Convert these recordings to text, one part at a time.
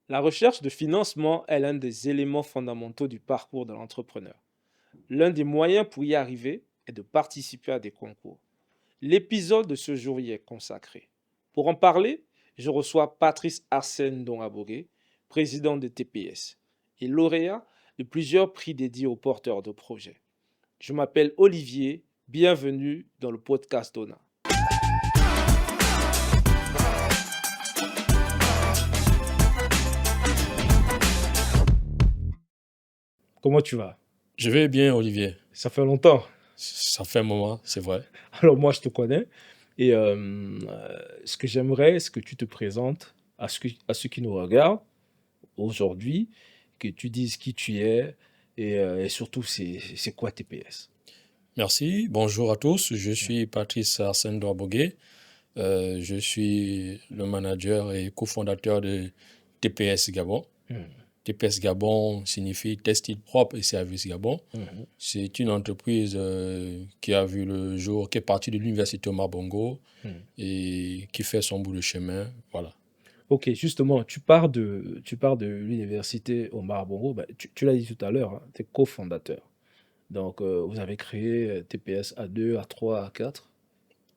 La recherche de financement est l'un des éléments fondamentaux du parcours de l'entrepreneur. L'un des moyens pour y arriver est de participer à des concours. L'épisode de ce jour y est consacré. Pour en parler, je reçois Patrice Arsène Dongabogué, président de TPS et lauréat de plusieurs prix dédiés aux porteurs de projets. Je m'appelle Olivier, bienvenue dans le podcast d'ONA. Comment tu vas? Je vais bien, Olivier. Ça fait longtemps. Ça fait un moment, c'est vrai. Alors moi, je te connais. Et ce que j'aimerais, c'est que tu te présentes à ceux qui nous regardent aujourd'hui, que tu dises qui tu es et surtout, c'est quoi TPS? Merci. Bonjour à tous. Je suis Patrice Arsène Douabogué. Je suis le manager et cofondateur de TPS Gabon. Mhm, TPS Gabon signifie Textile propre et service Gabon. mhm. C'est une entreprise qui a vu le jour, qui est partie de l'université Omar Bongo Mhm. et qui fait son bout de chemin. Voilà. Ok, justement, tu pars de l'université Omar Bongo. Ben, tu l'as dit tout à l'heure, tu es cofondateur. Donc, vous avez créé TPS à 2, à 3, à 4.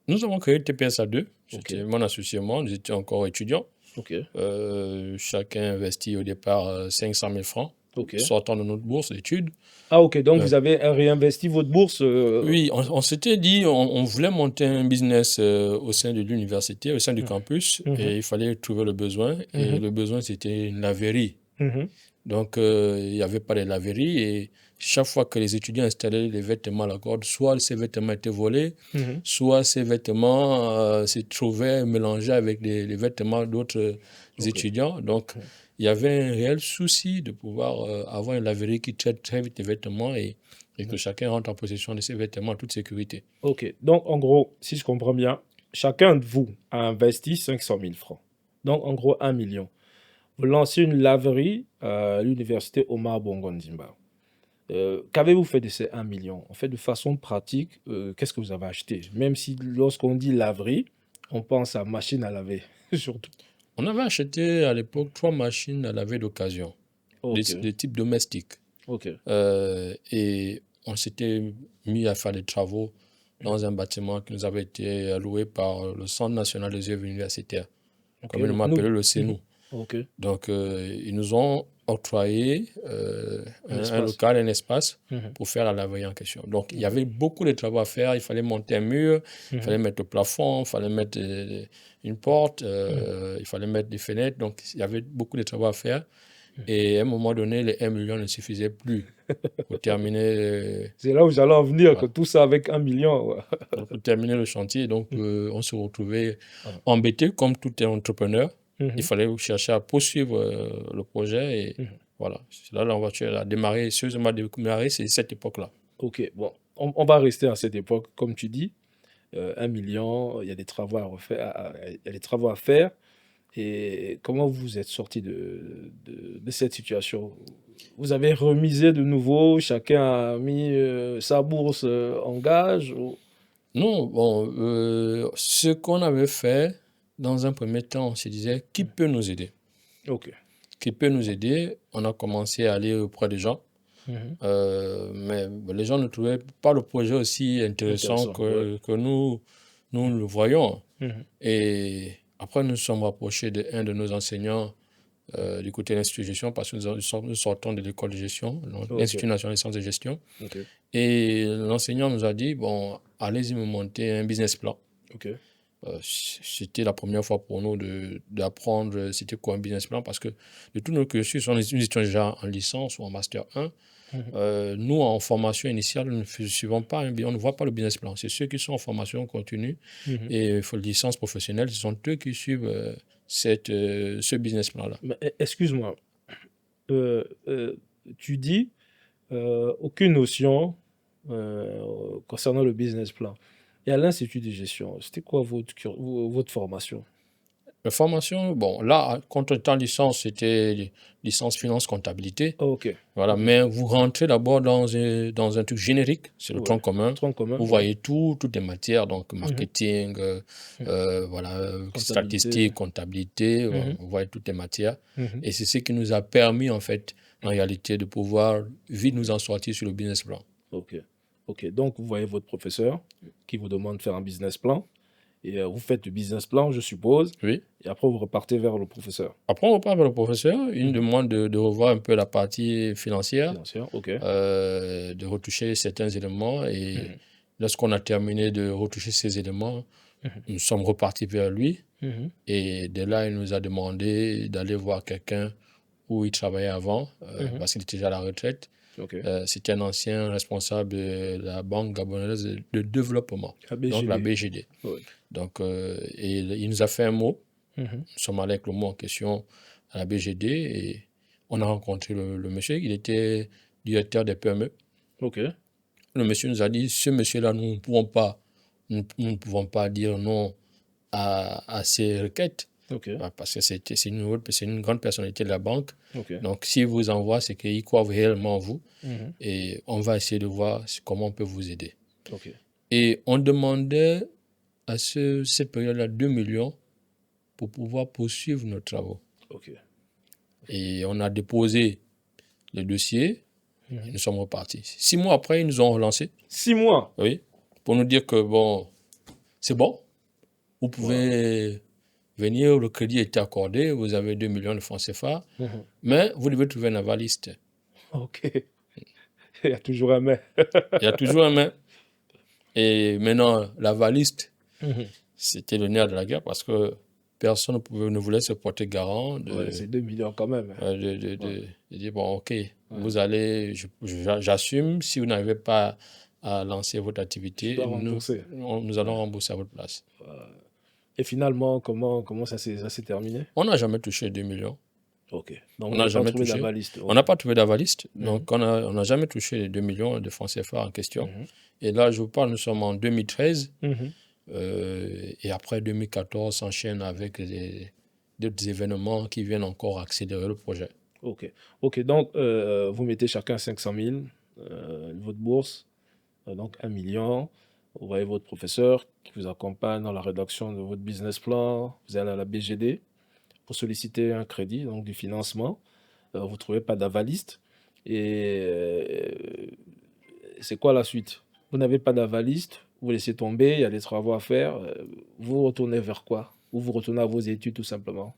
Nous avons créé TPS à deux. Ok, C'était mon associé et moi. Nous étions encore étudiants. ok, Chacun investit au départ 500 000 francs ok. sortant de notre bourse d'études. Ah, ok, donc Euh, vous avez réinvesti votre bourse. oui, on s'était dit, on voulait monter un business au sein de l'université, au sein du campus, Mhm, et il fallait trouver le besoin. Et mhm, le besoin, c'était une laverie. mhm. Donc, il n'y avait pas de laverie. Et chaque fois que les étudiants installaient les vêtements à la corde, soit ces vêtements étaient volés, Mhm. soit ces vêtements se trouvaient mélangés avec les vêtements d'autres Ok. étudiants. Donc, Mhm. il y avait un réel souci de pouvoir avoir une laverie qui traite très vite les vêtements et que Mhm. chacun rentre en possession de ses vêtements en toute sécurité. Ok. Donc, en gros, si je comprends bien, chacun de vous a investi 500 000 francs. Donc, en gros, 1 million. Vous lancez une laverie à l'université Omar Bongo Ndimba. Qu'avez-vous fait de ces 1 million? En fait, de façon pratique, qu'est-ce que vous avez acheté? Même si lorsqu'on dit laverie, on pense à machine à laver, surtout. On avait acheté à l'époque 3 machines à laver d'occasion, Ok. de type domestique. Ok. Et on s'était mis à faire des travaux dans un bâtiment qui nous avait été alloué par le Centre national des œuvres universitaires, Ok. comme ils m'ont appelé Nous. le Mhm. CENU. Ok. Donc, ils nous ont octroyé Un un espace. local, un espace Mhm. pour faire la laverie en question. Donc, il y Ok. avait beaucoup de travaux à faire. Il fallait monter un mur, il Mhm. fallait mettre le plafond, il fallait mettre une porte, Mhm. il fallait mettre des fenêtres. Donc, il y avait beaucoup de travaux à faire. Mhm. Et à un moment donné, les 1 million ne suffisaient plus pour terminer, C'est là où j'allais en venir, que voilà, tout ça avec 1 million. Ouais. pour terminer le chantier. Donc, Mhm. on se retrouvait Ah. embêté comme tout entrepreneur. Il Mhm. fallait chercher à poursuivre le projet. Et Mhm. voilà, c'est là la voiture a démarré. Sérieusement démarré, c'est cette époque-là. Ok, bon, on va rester à cette époque, comme tu dis. 1 million, il y a des travaux à refaire, il y a des travaux à faire. Et comment vous êtes sorti de cette situation? Vous avez remisé de nouveau, chacun a mis sa bourse en gage Non, bon, ce qu'on avait fait, dans un premier temps, on se disait, qui peut nous aider? Ok. Qui peut nous aider? On a commencé à aller auprès des gens. Mhm. Mais les gens ne trouvaient pas le projet aussi intéressant Intéressant, ouais. que nous le voyons. Mhm. Et après, nous sommes rapprochés d'un de nos enseignants du côté de l'Institut de gestion parce que nous sortons de l'école de gestion, donc Ok, l'Institut national des sciences de gestion. ok, Et l'enseignant nous a dit, bon, allez-y me monter un business plan. ok. C'était la première fois pour nous d'apprendre c'était quoi un business plan parce que de tous nos cursus, nous étions déjà en licence ou en master 1. Mhm. Nous, en formation initiale, nous ne suivons pas, on ne voit pas le business plan. C'est ceux qui sont en formation continue Mhm. et licence professionnelle, ce sont eux qui suivent ce business plan-là. Mais, excuse-moi, euh, euh, tu dis aucune notion concernant le business plan. Et à l'Institut de gestion, c'était quoi votre formation? La formation, bon, là, quand on était en licence, c'était licence finance comptabilité. Ok. Voilà, Ok. mais vous rentrez d'abord dans un truc générique, c'est le Ouais. tronc commun. Tronc commun. Vous Ouais. voyez toutes les matières, donc Mhm. marketing, voilà, Comptabilité. statistiques, comptabilité, Mhm. vous voyez toutes les matières. Mhm. Et c'est ce qui nous a permis, en fait, en réalité, de pouvoir vite nous en sortir sur le business plan. Ok. Ok. Donc, vous voyez votre professeur qui vous demande de faire un business plan. Et vous faites le business plan, je suppose. Oui. Et après, vous repartez vers le professeur. Après, on repart vers le professeur, il nous Mhm. demande de revoir un peu la partie financière, Financière. Ok. de retoucher certains éléments. Et Mhm. lorsqu'on a terminé de retoucher ces éléments, Mhm. nous sommes repartis vers lui. Mhm. Et de là, il nous a demandé d'aller voir quelqu'un où il travaillait avant, Mhm. parce qu'il était déjà à la retraite. Ok. C'était un ancien responsable de la Banque gabonaise de développement, La donc la BGD. BGD. Oui. Donc, et il nous a fait un mot. Mhm. Nous sommes allés avec le mot en question à la BGD et on a rencontré le monsieur. Il était directeur des PME. Ok. Le monsieur nous a dit, ce monsieur-là, nous ne pouvons pas dire non à ces requêtes. Ok. Parce que c'est une grande personnalité de la banque. Ok. Donc, s'il vous envoie, c'est qu'il croit réellement en vous. Mhm. Et on va essayer de voir comment on peut vous aider. Ok. Et on demandait à cette période-là 2 millions pour pouvoir poursuivre nos travaux. Ok. Et on a déposé le dossier et Mhm. nous sommes repartis. 6 mois après, ils nous ont relancé. 6 mois. Oui, pour nous dire que bon, c'est bon, vous Wow. pouvez venir, le crédit est accordé, vous avez 2 millions de francs CFA, Mhm. mais vous devez trouver un avaliste. Ok. Il y a toujours un mais. Il y a toujours un mais. Et maintenant, l'avaliste, Mhm. c'était le nerf de la guerre parce que personne ne voulait se porter garant Ouais, c'est 2 millions quand même. de Ouais. dire, bon, ok, Ouais. vous allez, j'assume, si vous n'arrivez pas à lancer votre Je activité, dois rembourser. nous allons Ouais. rembourser à votre place. Et finalement, comment ça s'est terminé? On n'a jamais touché 2 millions. Ok. Donc, On vous n'a n'avez pas jamais trouvé touché. d'avaliste. On Ok. n'a pas trouvé d'avaliste. Mhm. Donc, on n'a jamais touché les 2 millions de francs CFA en question. Mhm. Et là, je vous parle, nous sommes en 2013. Mhm. Et après 2014, s'enchaîne avec d'autres événements qui viennent encore accélérer le projet. Ok. Ok. Donc, vous mettez chacun 500 000, votre bourse, donc 1 million. Vous voyez votre professeur qui vous accompagne dans la rédaction de votre business plan. Vous allez à la BGD pour solliciter un crédit, donc du financement. Vous ne trouvez pas d'avaliste. Et c'est quoi la suite? Vous n'avez pas d'avaliste, vous laissez tomber, il y a des travaux à faire. Vous retournez vers quoi? Ou vous retournez à vos études tout simplement?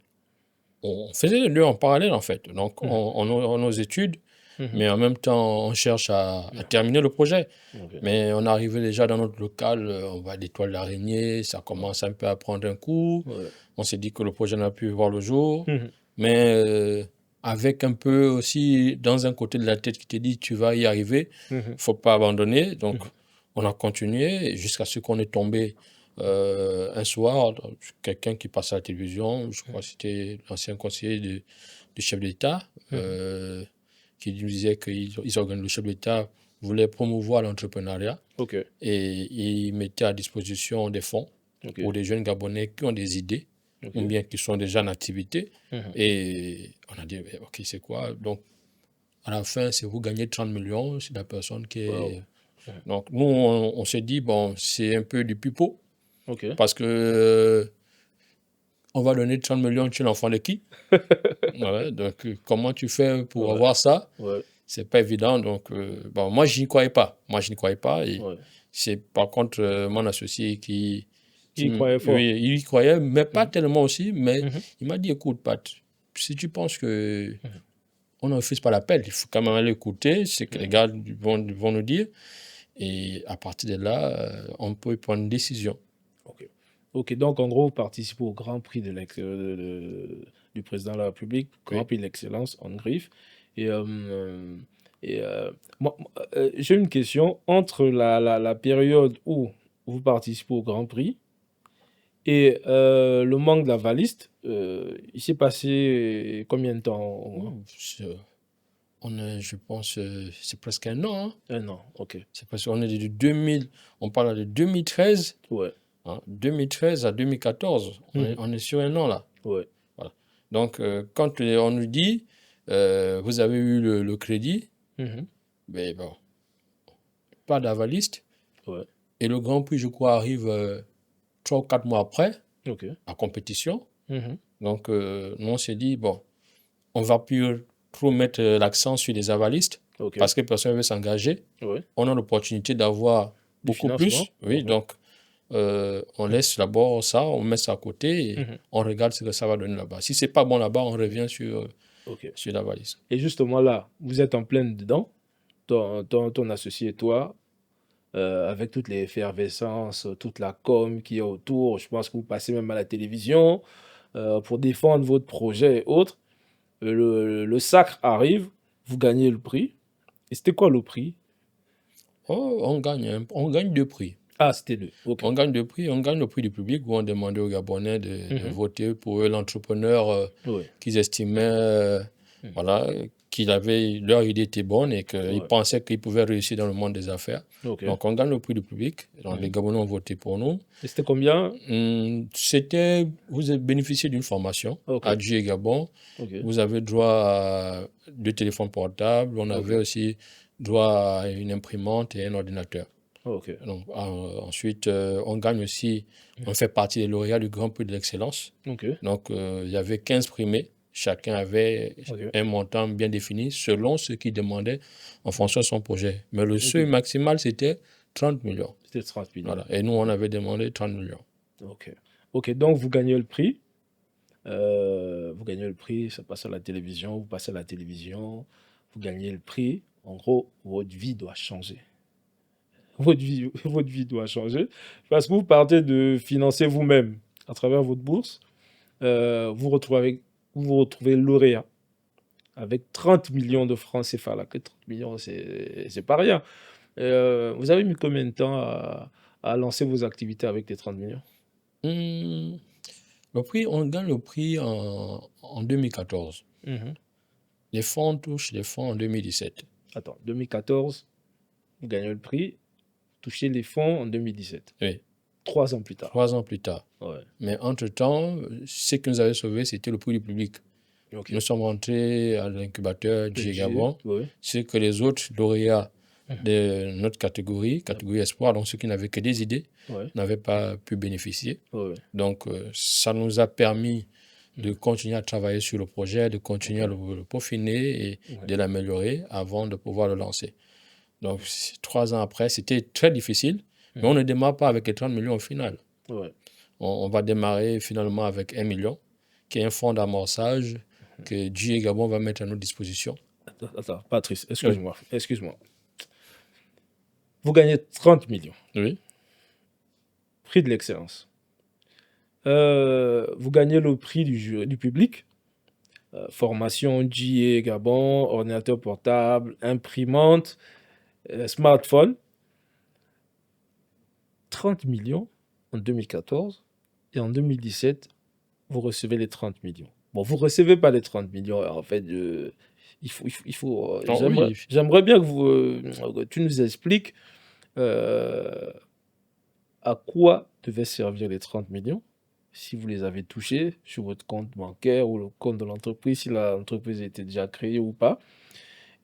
On faisait les deux en parallèle, en fait. Donc, Mhm. on a nos études, Mhm. mais en même temps, on cherche à Ouais. terminer le projet. Ok. Mais on arrivait déjà dans notre local, on voit des toiles d'araignée, ça commence un peu à prendre un coup. Ouais. On s'est dit que le projet n'a pu voir le jour. Mhm. Mais avec un peu aussi dans un côté de la tête qui te dit tu vas y arriver, il Mhm. ne faut pas abandonner. Donc, Mhm. on a continué jusqu'à ce qu'on est tombé un soir, quelqu'un qui passe à la télévision, je crois que c'était l'ancien conseiller du chef d'État, qui nous disait le chef d'État voulait promouvoir l'entrepreneuriat Ok. et il mettait à disposition des fonds Ok. pour des jeunes Gabonais qui ont des idées Ok. ou bien qui sont déjà en activité. Mhm. Et on a dit, ok, c'est quoi? Donc, à la fin, c'est vous gagnez 30 millions, c'est la personne qui est... Wow. Donc, nous, on s'est dit, bon, c'est un peu du pipeau, Ok. parce que on va donner 30 millions, tu es l'enfant de qui? Ouais, donc, comment tu fais pour Ouais. avoir ça? Ouais. C'est pas évident. Donc, bon, moi, je n'y croyais pas. Et Ouais. c'est par contre mon associé Il croyait fort. oui, il y croyait, mais pas Mhm. tellement aussi. Mais Mhm. il m'a dit, écoute, Pat, si tu penses que Mhm. on ne refuse pas l'appel, il faut quand même aller écouter ce que les Mhm. gars vont nous dire. Et à partir de là, on peut prendre une décision. Ok. Ok, donc en gros, vous participez au Grand Prix du président de la République, Grand Oui. Prix de l'excellence en griffe. Et, j'ai une question. Entre la période où vous participez au Grand Prix et le manque d'avaliste, il s'est passé combien de temps au moins? Je pense, c'est presque un an. Hein. Un an, ok. C'est parce qu'on est de 2000, on parle de 2013. Ouais. Hein, 2013 à 2014, Mhm. on est sur un an là. Ouais. Voilà. Donc, quand on nous dit, vous avez eu le crédit, mais bon, pas d'avaliste. Ouais. Et le Grand Prix, je crois, arrive 3 ou 4 mois après, OK. à compétition. Donc, nous, on s'est dit, bon, on va plus trop mettre l'accent sur les avalistes OK. parce que personne ne veut s'engager. Ouais. On a l'opportunité d'avoir Du beaucoup financement. plus. Oui, donc, on laisse d'abord ça, on met ça à côté et on regarde ce que ça va donner là-bas. Si c'est pas bon là-bas, on revient sur l'avaliste. Et justement là, vous êtes en pleine dedans, ton associé et toi, avec toute l'effervescence, toute la com qui est autour. Je pense que vous passez même à la télévision pour défendre votre projet et autres. Le sacre arrive, vous gagnez le prix. Et c'était quoi le prix? Oh, on gagne 2 prix. Ah, c'était deux. OK. On gagne 2 prix. On gagne le prix du public où on demandait aux Gabonais de voter pour l'entrepreneur Oui. qu'ils estimaient voilà, leur idée était bonne et qu'ils pensaient qu'ils pouvaient réussir dans le monde des affaires. OK. Donc, on gagne le prix du public. Donc, les Gabonais ont voté pour nous. Et c'était combien? Vous avez bénéficié d'une formation à GIE Gabon. OK. Vous avez droit à 2 téléphones portables. On avait aussi droit à une imprimante et un ordinateur. OK. Donc, ensuite, on gagne aussi, on fait partie des lauréats du Grand Prix de l'Excellence. OK. Donc, il y avait 15 primés. Chacun avait un montant bien défini selon ce qu'il demandait en fonction de son projet. Mais le seuil maximal, c'était 30 millions. C'était 30 millions. Voilà. Et nous, on avait demandé 30 millions. OK. OK, donc vous gagnez le prix. Vous gagnez le prix, ça passe à la télévision, vous passez à la télévision, vous gagnez le prix. En gros, votre vie doit changer. Votre vie doit changer parce que vous partez de financer vous-même à travers votre bourse. Vous vous retrouvez lauréat avec 30 millions de francs CFA. Là, que 30 millions, c'est pas rien. Vous avez mis combien de temps à lancer vos activités avec les 30 millions? Le prix, on gagne le prix en 2014. Les fonds, on touche les fonds en 2017. Attends, 2014, vous gagnez le prix, touchez les fonds en 2017. Oui. 3 ans plus tard. 3 ans plus tard. Ouais. Mais entre-temps, ce qui nous avait sauvés, c'était le prix du public. Nous sommes rentrés à l'incubateur GIE Gabon. Ce que les autres lauréats de notre catégorie espoir, donc ceux qui n'avaient que des idées, n'avaient pas pu bénéficier. Donc, ça nous a permis de continuer à travailler sur le projet, de continuer à le peaufiner et de l'améliorer avant de pouvoir le lancer. Donc, 3 ans après, c'était très difficile, mais on ne démarre pas avec les 30 millions au final. On va démarrer finalement avec 1 million, qui est un fonds d'amorçage que GIE Gabon va mettre à notre disposition. Attends, Patrice, excuse-moi. Vous gagnez 30 millions. Oui. Prix de l'excellence. Vous gagnez le prix du public. Formation GIE Gabon, ordinateur portable, imprimante, smartphone. 30 millions en 2014 et en 2017, vous recevez les 30 millions. Bon, vous ne recevez pas les 30 millions, en fait. J'aimerais bien que tu nous expliques à quoi devaient servir les 30 millions si vous les avez touchés sur votre compte bancaire ou le compte de l'entreprise, si l'entreprise était déjà créée ou pas.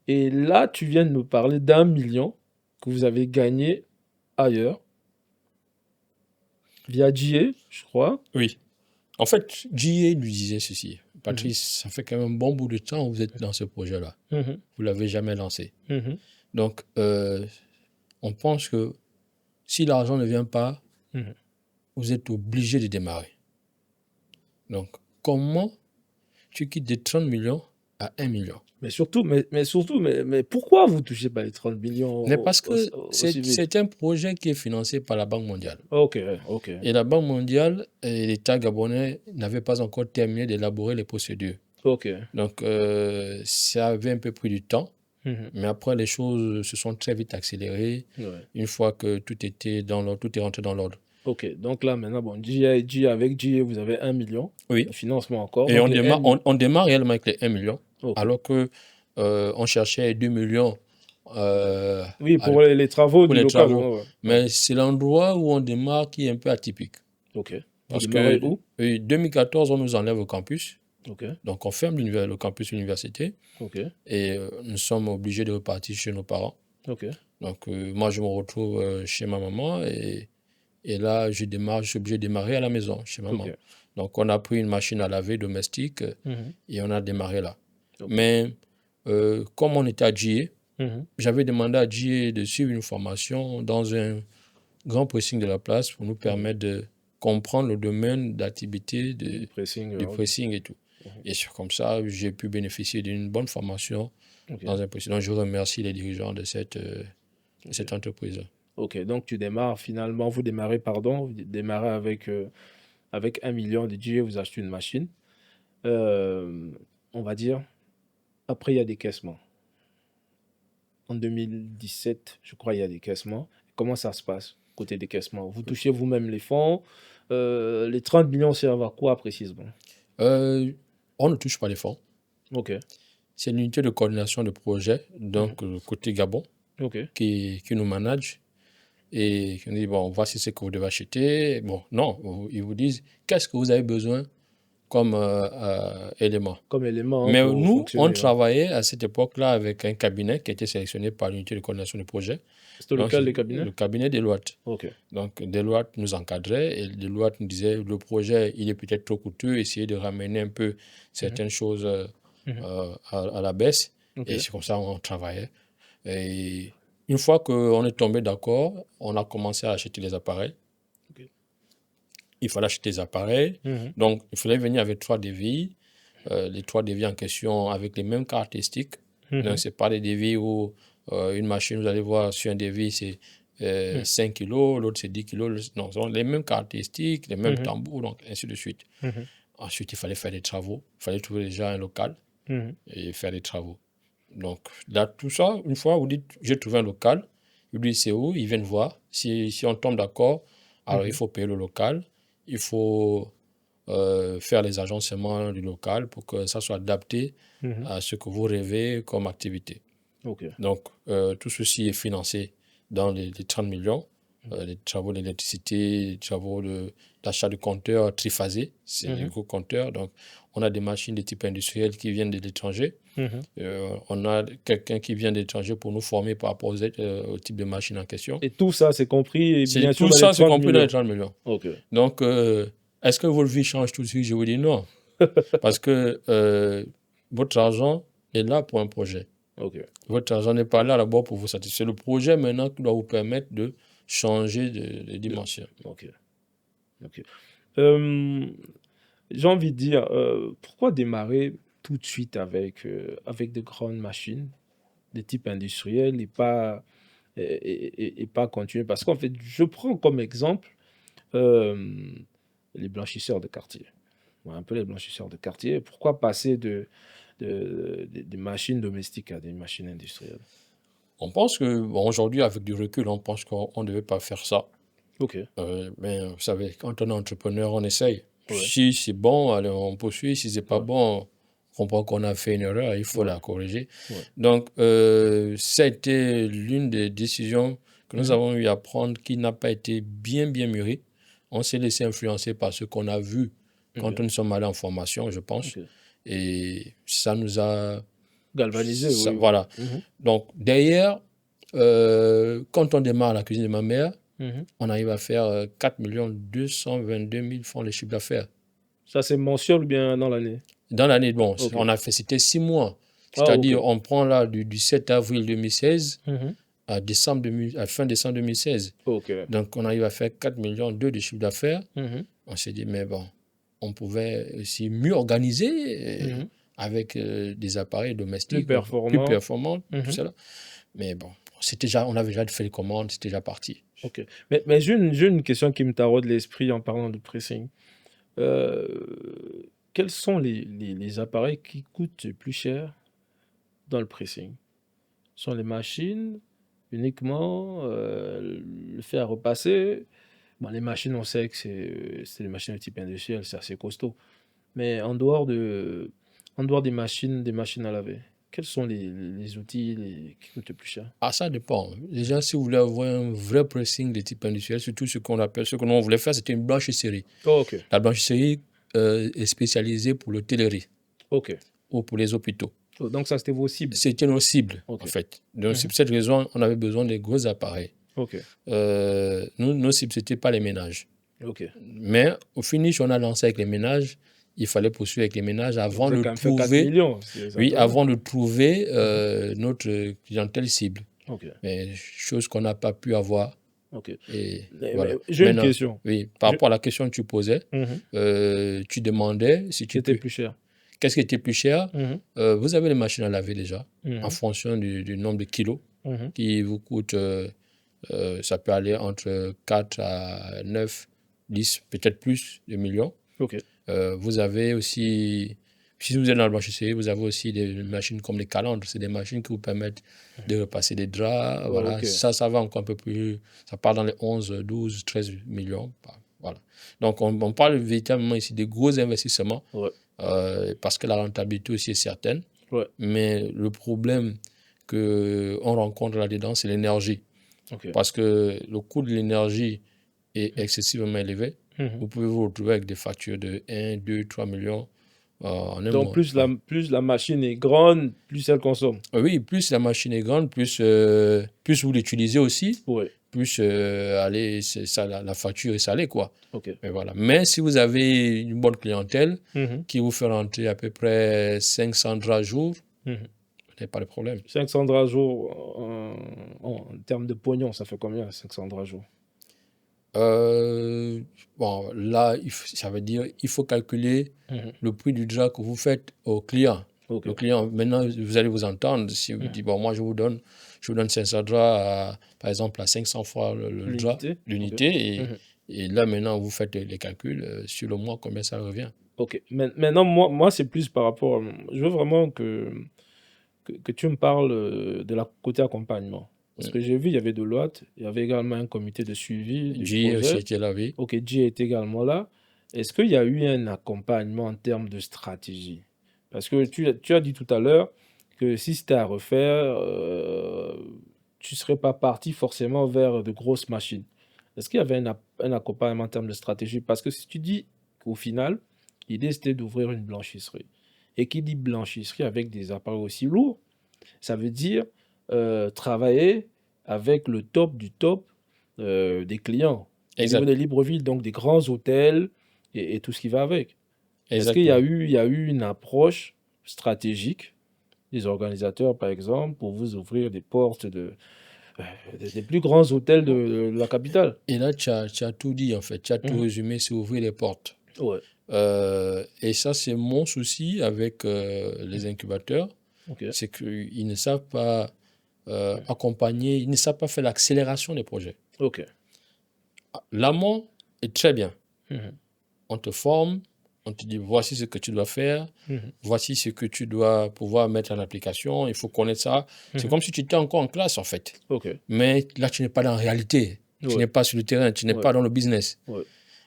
Et là, tu viens de me parler d'1 million que vous avez gagné ailleurs, via GIE, je crois. Oui. En fait, GIE nous disait ceci. Patrice, ça fait quand même un bon bout de temps que vous êtes dans ce projet-là. Vous ne l'avez jamais lancé. Donc, on pense que si l'argent ne vient pas, vous êtes obligé de démarrer. Donc, comment tu quittes de 30 millions à 1 million? Mais pourquoi vous ne touchez pas les 30 millions? Mais parce que c'est un projet qui est financé par la Banque mondiale. OK. Et la Banque mondiale et l'État gabonais n'avaient pas encore terminé d'élaborer les procédures. OK. Donc, ça avait un peu pris du temps. Mais après, les choses se sont très vite accélérées une fois que tout est rentré dans l'ordre. OK. Donc là, maintenant, bon, avec GIE, vous avez 1 million. Oui. Le financement encore. Et on démarre réellement avec les 1 million. Alors que on cherchait 2 millions. Oui, pour les travaux pour du les local. travaux. Mais c'est l'endroit où on démarre qui est un peu atypique. OK. Parce démarrez que où? 2014, on nous enlève au campus. Ok, Donc, on ferme le campus université ok, et nous sommes obligés de repartir chez nos parents. ok, Donc, moi, je me retrouve chez ma maman et là, je suis obligé de démarrer à la maison, chez maman. ok. Donc, on a pris une machine à laver domestique Mhm, et on a démarré là. ok. Mais comme on était à GA, Mhm, j'avais demandé à GA de suivre une formation dans un grand pressing de la place pour nous ok. permettre de comprendre le domaine d'activité Du pressing, du ok. pressing et tout. Mhm, Et c'est comme ça, j'ai pu bénéficier d'une bonne formation ok, dans un pressing. Donc, je remercie les dirigeants de ok. cette entreprise. Ok, donc vous démarrez, pardon, vous démarrez avec 1 million de G, vous achetez une machine. Euh, on va dire, après il y a des caissements. En 2017, je crois, il y a des caissements. Comment ça se passe, côté des caissements? Vous touchez vous-même les fonds. Les 30 millions servent à quoi précisément? Euh, on ne touche pas les fonds. Ok, C'est l'unité de coordination de projet, mhm, donc côté Gabon, ok, qui nous manage et qui nous dit, bon, voici ce que vous devez acheter. Bon, non, ils vous disent, qu'est-ce que vous avez besoin comme élément. comme élément hein, Mais pour nous, on fonctionner. Ouais. travaillait à cette époque-là avec un cabinet qui était sélectionné par l'unité de coordination de projet. C'était Donc, lequel, c'est les cabinets? le cabinet Deloitte. Ok, Donc, Deloitte nous encadrait et Deloitte nous disait, le projet, il est peut-être trop coûteux, essayez de ramener un peu mhm, certaines choses mhm, à la baisse. ok. Et c'est comme ça qu'on travaillait. Et une fois qu'on est tombé d'accord, on a commencé à acheter les appareils. Ok. Il fallait acheter des appareils. Mhm, Donc, il fallait venir avec 3 devis. Les 3 devis en question avec les mêmes caractéristiques. Donc, mhm, ce n'est pas des devis où une machine, vous allez voir sur un devis, c'est 5 kilos, l'autre c'est 10 kilos. Non, ce sont les mêmes caractéristiques, les mêmes mhm, tambours, donc ainsi de suite. mhm, Ensuite, il fallait faire des travaux. Il fallait trouver déjà un local mhm, et faire des travaux. Donc, là, tout ça, une fois, vous dites, j'ai trouvé un local, vous dites, c'est où, ils viennent voir. Si on tombe d'accord, alors il mhm, faut payer le local, il faut faire les agencements du local pour que ça soit adapté mhm. à ce que vous rêvez comme activité. Ok. Donc, tout ceci est financé dans les 30 millions. Les travaux d'électricité, les travaux d'achat de compteurs triphasés, c'est des Mhm, gros compteurs. Donc, on a des machines de type industriel qui viennent de l'étranger. mhm. On a quelqu'un qui vient de l'étranger pour nous former par rapport au type de machine en question. Et tout ça, c'est compris, et bien sûr, Tout dans les ça, c'est 30 compris dans les millions. 30 millions. Ok. Donc, est-ce que votre vie change tout de suite? Je vous dis non. Parce que votre argent est là pour un projet. Ok. Votre argent n'est pas là d'abord pour vous satisfaire. C'est le projet maintenant qui doit vous permettre de changer de dimension. Ok. Ok. Euh, j'ai envie de dire, pourquoi démarrer tout de suite avec de grandes machines de type industriel et pas continuer? Parce qu'en fait, je prends comme exemple euh, les blanchisseurs de quartier. Ouais, un peu les blanchisseurs de quartier. Pourquoi passer des machines domestiques à des machines industrielles? On pense que, bon, aujourd'hui, avec du recul, on pense qu'on ne devait pas faire ça. Ok. Mais vous savez, quand on est entrepreneur, on essaye. Ouais. Si c'est bon, allez, on poursuit. Si c'est pas Ouais. bon, on comprend qu'on a fait une erreur, il faut Ouais. la corriger. Ouais. Donc, ça a été l'une des décisions que nous Mhm. avons eu à prendre qui n'a pas été bien mûrie. On s'est laissé influencer par ce qu'on a vu quand Ok. nous sommes allés en formation, je pense. Ok. Et ça nous a... Galvanisé, oui, oui. Voilà. Mhm. Donc, derrière, quand on démarre la cuisine de ma mère, Mhm. on arrive à faire 4 222 000 francs de chiffre d'affaires. Ça, c'est mensuel ou bien dans l'année? Dans l'année, bon, Ok. on a fait, c'était 6 mois. Ah, ok. C'est-à-dire, on prend là du 7 avril 2016 Mhm. à fin décembre 2016. Ok. Donc, on arrive à faire 4 millions de chiffre d'affaires. Mhm. On s'est dit, mais bon, on pouvait aussi mieux organiser Mhm. avec des appareils Plus domestiques plus performant. performants, tout Mhm. cela. Mais bon, on avait déjà fait les commandes, c'était déjà parti. Ok. Mais j'ai une question qui me taraude l'esprit en parlant de pressing. Euh, quels sont les appareils qui coûtent le plus cher dans le pressing? Ce sont les machines uniquement, le fait à repasser. Bon, les machines, on sait que c'est des machines de type industriel, c'est assez costaud. Mais en dehors des machines à laver. Quels sont les outils qui coûtent le plus cher? Ah, ça dépend. Déjà, si vous voulez avoir un vrai pressing de type industriel, surtout ce que l'on voulait faire, c'était une blanchisserie. Oh, ok. La blanchisserie est spécialisée pour l'hôtellerie Ok. ou pour les hôpitaux. Oh, donc ça, c'était vos cibles. C'était nos cibles, Ok. en fait. Donc, c'est pour cette raison on avait besoin de gros appareils. Ok. Nos cibles, ce n'était pas les ménages. Ok. Mais au finish, on a lancé avec les ménages. Il fallait poursuivre avec les ménages avant Vous avez de quand même fait 4 trouver, millions. oui, avant de trouver notre clientèle cible. Ok. Mais chose qu'on n'a pas pu avoir. Ok. Et Mais voilà. j'ai une Maintenant, question. oui, par rapport à la question que tu posais, tu demandais si tu C'était peux. plus cher. Qu'est-ce qui était plus cher? Vous avez les machines à laver déjà, Mhm. en fonction du nombre de kilos, Mhm. qui vous coûtent, ça peut aller entre 4 à 9, 10, peut-être plus de millions. Ok. Vous avez aussi, si vous êtes dans le blanchisserie, vous avez aussi des machines comme les calandres. C'est des machines qui vous permettent de repasser des draps. Oh, Voilà. ok. Ça va encore un peu plus. Ça part dans les 11, 12, 13 millions. Voilà. Donc, on parle véritablement ici de gros investissements Ouais. parce que la rentabilité aussi est certaine. Ouais. Mais le problème qu'on rencontre là-dedans, c'est l'énergie. Ok. Parce que le coût de l'énergie est excessivement élevé. Vous pouvez vous retrouver avec des factures de 1, 2, 3 millions en un Donc, mois. plus la machine est grande, plus elle consomme. Oui, plus la machine est grande, plus vous l'utilisez aussi, Oui. plus la facture est salée, quoi. Ok. Mais voilà. Mais si vous avez une bonne clientèle qui vous fait rentrer à peu près 500 draps jour, vous n'avez pas de problème. 500 draps jour, en termes de pognon, ça fait combien 500 draps jour? Bon, là, ça veut dire il faut calculer le prix du drap que vous faites au client. Ok. Le client, maintenant, vous allez vous entendre. Si vous dites, bon, moi, je vous donne 500 draps, par exemple, à 500 fois le drap, l'unité. Ok. Et là, maintenant, vous faites les calculs sur le mois, combien ça revient. Ok. Maintenant, moi c'est plus par rapport. Je veux vraiment que tu me parles de la côté accompagnement. Parce que j'ai vu, il y avait Deloitte, il y avait également un comité de suivi du J aussi projet. était là, oui. Ok, J est également là. Est-ce qu'il y a eu un accompagnement en termes de stratégie? Parce que tu as dit tout à l'heure que si c'était à refaire, tu ne serais pas parti forcément vers de grosses machines. Est-ce qu'il y avait un accompagnement en termes de stratégie? Parce que si tu dis qu'au final, l'idée c'était d'ouvrir une blanchisserie. Et qui dit blanchisserie avec des appareils aussi lourds, ça veut dire travailler avec le top du top des clients. Au niveau des Libreville, donc des grands hôtels et tout ce qui va avec. Est-ce qu'il y a eu une approche stratégique des organisateurs, par exemple, pour vous ouvrir des portes des plus grands hôtels de la capitale? Et là, tu as tout dit, en fait. Tu as tout résumé, c'est ouvrir les portes. Ouais. Et ça, c'est mon souci avec les incubateurs. Okay. C'est qu'ils ne savent pas accompagner, ils ne savent pas faire l'accélération des projets. Ok. L'amont est très bien. On te forme, on te dit voici ce que tu dois faire, voici ce que tu dois pouvoir mettre en application, il faut connaître ça. C'est comme si tu étais encore en classe, en fait. Okay. Mais là, tu n'es pas dans la réalité. Tu n'es pas sur le terrain, tu n'es pas dans le business.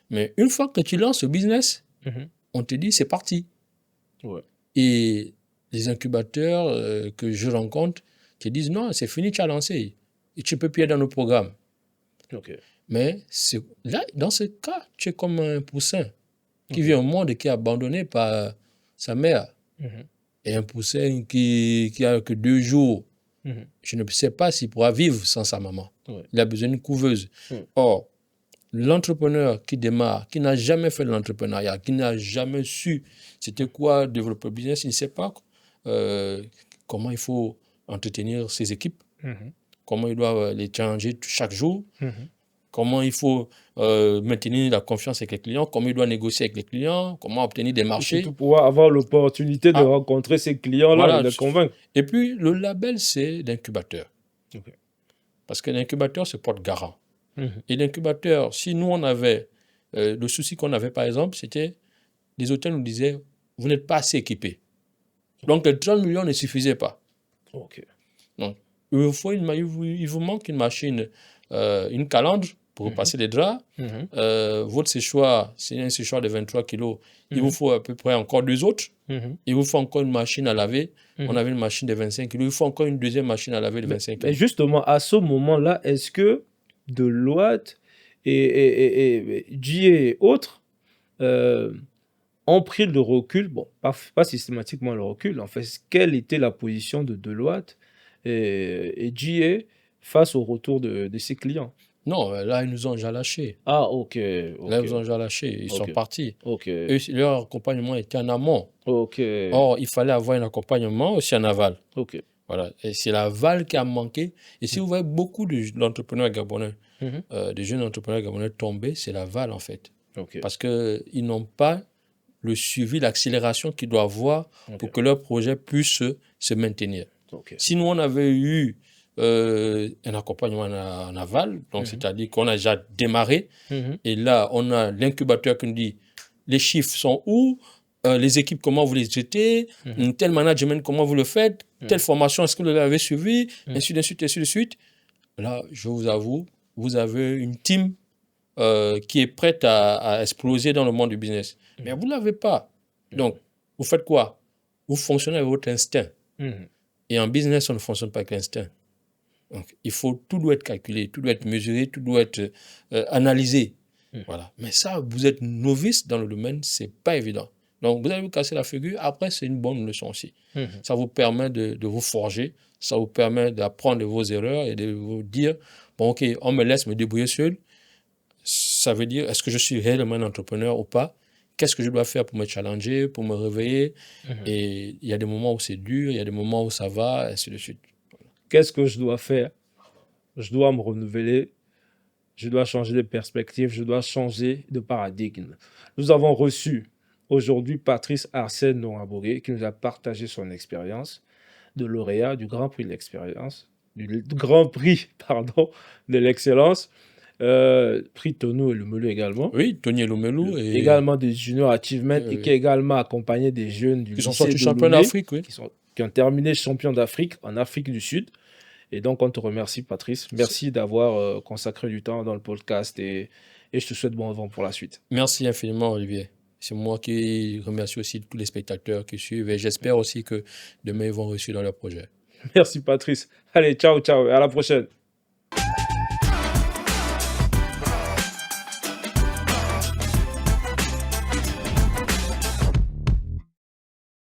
Mais une fois que tu lances le business, on te dit c'est parti. Et les incubateurs que je rencontre te disent non, c'est fini, tu as lancé. Et tu ne peux plus être dans nos programmes. Mais là, dans ce cas, tu es comme un poussin qui vit au monde et qui est abandonné par sa mère. Et un poussin qui a que 2 jours. Je ne sais pas s'il pourra vivre sans sa maman. Il a besoin d'une couveuse. Or, l'entrepreneur qui démarre, qui n'a jamais fait de l'entrepreneuriat, qui n'a jamais su c'était quoi développer le business, il ne sait pas comment il faut entretenir ses équipes, comment il doit les challenger chaque jour, comment il faut maintenir la confiance avec les clients, comment il doit négocier avec les clients, comment obtenir des marchés. Et surtout pouvoir avoir l'opportunité de rencontrer ces clients-là et de les convaincre. Et puis, le label, c'est l'incubateur. Parce que l'incubateur se porte garant. Et l'incubateur, si nous, on avait... le souci qu'on avait, par exemple, c'était... Les hôtels nous disaient, vous n'êtes pas assez équipés. Donc, les 30 millions ne suffisaient pas. Donc, il vous manque une machine, une calandre. pour repasser les draps. Mhm. Votre séchoir, c'est un séchoir de 23 kilos. Il Mhm. vous faut à peu près encore 2 autres. Mhm. Il vous faut encore une machine à laver. Mhm. On avait une machine de 25 kilos. Il faut encore une deuxième machine à laver de 25 Mais kilos. justement, à ce moment-là, est-ce que Deloitte et GIE et autres ont pris le recul, bon, pas systématiquement le recul, en fait, quelle était la position de Deloitte et GIE face au retour de ses clients? Non, là, ils nous ont déjà lâchés. Ah, ok, Là, ils nous ont déjà lâchés. Ils sont ok, partis. ok, Eux, leur accompagnement était en amont. ok, Or, il fallait avoir un accompagnement aussi en aval. ok. Voilà. Et c'est l'aval qui a manqué. Et si vous voyez beaucoup d'entrepreneurs gabonais, Mhm. de jeunes entrepreneurs gabonais tomber, c'est l'aval en fait. Ok, Parce qu'ils n'ont pas le suivi, l'accélération qu'ils doivent avoir pour ok, que leur projet puisse se maintenir. ok. Si nous, on avait eu un accompagnement en aval, donc c'est-à-dire qu'on a déjà démarré, Mhm. et là, on a l'incubateur qui nous dit les chiffres sont où, les équipes, comment vous les jetez, tel management, comment vous le faites, telle formation, est-ce que vous l'avez suivi, ainsi de suite, ainsi de suite. Là, je vous avoue, vous avez une team qui est prête à exploser dans le monde du business. Mais vous ne l'avez pas. Donc, vous faites quoi? Vous fonctionnez avec votre instinct. Mhm. Et en business, on ne fonctionne pas avec l'instinct. Donc, tout doit être calculé, tout doit être mesuré, tout doit être analysé. Voilà. Mais ça, vous êtes novice dans le domaine, c'est pas évident. Donc, vous allez vous casser la figure. Après, c'est une bonne leçon aussi. Ça vous permet de vous forger. Ça vous permet d'apprendre de vos erreurs et de vous dire, bon, OK, on me laisse me débrouiller seul. Ça veut dire, est-ce que je suis réellement un entrepreneur ou pas? Qu'est-ce que je dois faire pour me challenger, pour me réveiller? Et il y a des moments où c'est dur, il y a des moments où ça va, et ainsi de suite. Qu'est-ce que je dois faire? Je dois me renouveler, je dois changer de perspective, je dois changer de paradigme. Nous avons reçu aujourd'hui Patrice Arsène Norabogué qui nous a partagé son expérience de lauréat du Grand Prix de l'expérience, du Grand Prix, pardon, de l'excellence, prix Tono et Lumelu également. Oui, Tony Lomelu et Également des Junior Achievement et qui a également accompagné des jeunes du qui sont lycée sortis de champions Lomé, d'Afrique, oui. qui ont terminé champion d'Afrique en Afrique du Sud. Et donc, on te remercie, Patrice. Merci d'avoir consacré du temps dans le podcast et je te souhaite bon vent pour la suite. Merci infiniment, Olivier. C'est moi qui remercie aussi tous les spectateurs qui suivent et j'espère aussi que demain ils vont réussir dans leur projet. Merci, Patrice. Allez, ciao, ciao et à la prochaine.